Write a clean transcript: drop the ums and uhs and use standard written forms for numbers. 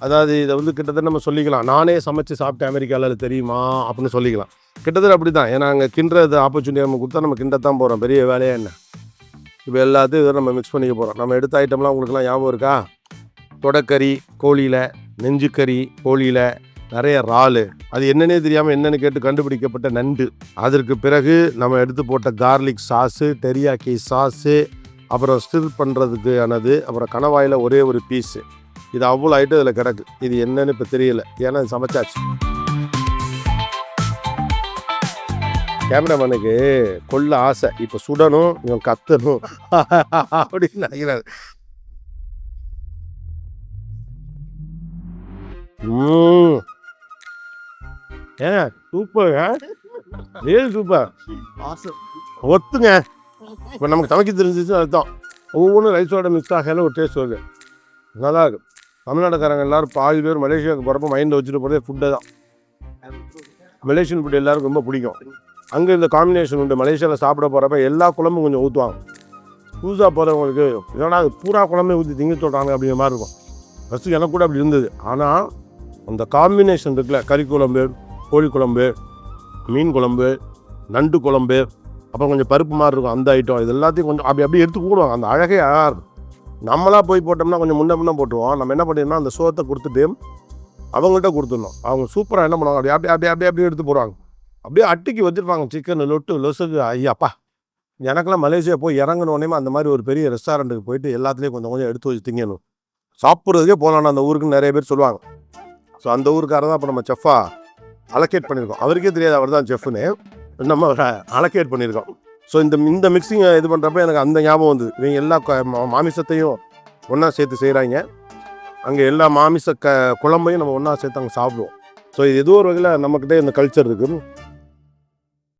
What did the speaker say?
அதாவது இதை வந்து கிட்டத்தட்ட நம்ம சொல்லிக்கலாம், நானே சமைச்சு சாப்பிட்டேன் அமெரிக்காவில், அது தெரியுமா அப்படின்னு சொல்லிக்கலாம். கிட்டத்தட்ட அப்படி தான். ஏன்னா அங்கே கிண்டுறது ஆப்பர்ச்சுனிட்டி நம்ம கொடுத்தா நம்ம கிண்டத்தான் போகிறோம், பெரிய வேலையாக என்ன. இப்போ எல்லாத்தையும் இதை நம்ம மிக்ஸ் பண்ணிக்க போகிறோம். நம்ம எடுத்த ஐட்டம்லாம் உங்களுக்குலாம் ஞாபகம் இருக்கா? தொடக்கறி கோழியில், நெஞ்சுக்கறி கோழியில், நிறைய இறால், அது என்னன்னே தெரியாமல் என்னென்னு கேட்டு கண்டுபிடிக்கப்பட்ட நண்டு. அதற்கு பிறகு நம்ம எடுத்து போட்ட கார்லிக் சாஸு, டெரியாக்கி சாஸு, அப்புறம் ஸ்டிர் பண்ணுறதுக்கு ஆனது, அப்புறம் கணவாயில் ஒரே ஒரு பீஸு. இது அவ்வளோ ஐட்டம் இதில் கிடக்கு. இது என்னன்னு இப்போ தெரியல, ஏன்னா இது சமைச்சாச்சு. கேமராமேனுக்கு கொள்ள ஆசை, இப்போ சுடணும், இவன் கத்தணும் அப்படின்னு நினைக்கிறாரு. ஏங்க சூப்பருங்க, ரியல் சூப்பர், ஒத்துங்க. இப்போ நமக்கு சமைக்க தெரிஞ்சிச்சு அர்த்தம். ஒவ்வொன்றும் ரைஸோட மிக்ஸ் ஆகல ஒரு டேஸ்ட் வருது, நல்லா இருக்கும். தமிழ்நாட்டுக்காரங்க எல்லோரும் பாதி பேர் மலேசியாவுக்கு போகிறப்ப மைண்டில் வச்சுட்டு போகிறதே ஃபுட்டை தான். மலேசியன் ஃபுட்டு எல்லாருக்கும் ரொம்ப பிடிக்கும். அங்கே இந்த காம்பினேஷன் உண்டு. மலேசியாவில் சாப்பிட போகிறப்ப எல்லா குழம்பும் கொஞ்சம் ஊற்றுவாங்க. புதுசாக போகிறவங்களுக்கு ஏன்னா அது பூரா குழம்பே ஊற்றி திங்க சொல்கிறாங்க அப்படிங்கிற மாதிரி இருக்கும். ஃபஸ்ட்டு எனக்கு கூட அப்படி இருந்தது. ஆனால் அந்த காம்பினேஷன் இருக்குல்ல, கறி குழம்பு, கோழி குழம்பு, மீன் குழம்பு, நண்டு குழம்பு, அப்புறம் கொஞ்சம் பருப்பு மாதிரி இருக்கும் அந்த ஐட்டம், இது எல்லாத்தையும் கொஞ்சம் அப்படி எடுத்து கூடுவாங்க. அந்த அழகே அழகாக இருக்கும். நம்மளாக போய் போட்டோம்னா கொஞ்சம் முன்ன போட்டுருவோம். நம்ம என்ன பண்ணிடணும், அந்த சோத்தை கொடுத்துட்டு அவங்கள்ட்ட கொடுத்துடணும். அவங்க சூப்பராக என்ன பண்ணுவாங்க, அப்படியே எடுத்து போடுவாங்க. அப்படியே அட்டிக்கு வச்சுருப்பாங்க. சிக்கன் லொட்டு லொசுக்கு, ஐயாப்பா. எனக்கெல்லாம் மலேசியா போய் இறங்கினோடனே அந்த மாதிரி ஒரு பெரிய ரெஸ்டாரண்ட்டுக்கு போயிட்டு எல்லாத்துலேயும் கொஞ்சம் கொஞ்சம் எடுத்து வச்சு திங்கணும். சாப்பிட்றதுக்கே போகலான்னு அந்த ஊருக்குன்னு நிறைய பேர் சொல்லுவாங்க. ஸோ அந்த ஊருக்காரர் தான் இப்போ நம்ம செஃப்பாக அலோகேட் பண்ணியிருக்கோம். அவருக்கே தெரியாது அவர் தான் செஃப்னு, நம்ம அலோகேட் பண்ணியிருக்கோம். ஸோ இந்த மிக்சிங்கை இது பண்ணுறப்ப எனக்கு அந்த ஞாபகம் வந்தது. இவங்க எல்லா மாமிசத்தையும் ஒன்றா சேர்த்து செய்கிறாங்க. அங்கே எல்லா மாமிச குழம்பையும் நம்ம ஒன்றா சேர்த்து அங்கே சாப்பிடுவோம். ஸோ இது ஏதோ ஒரு வகையில் நம்மக்கிட்டே இந்த கல்ச்சர் இருக்குது.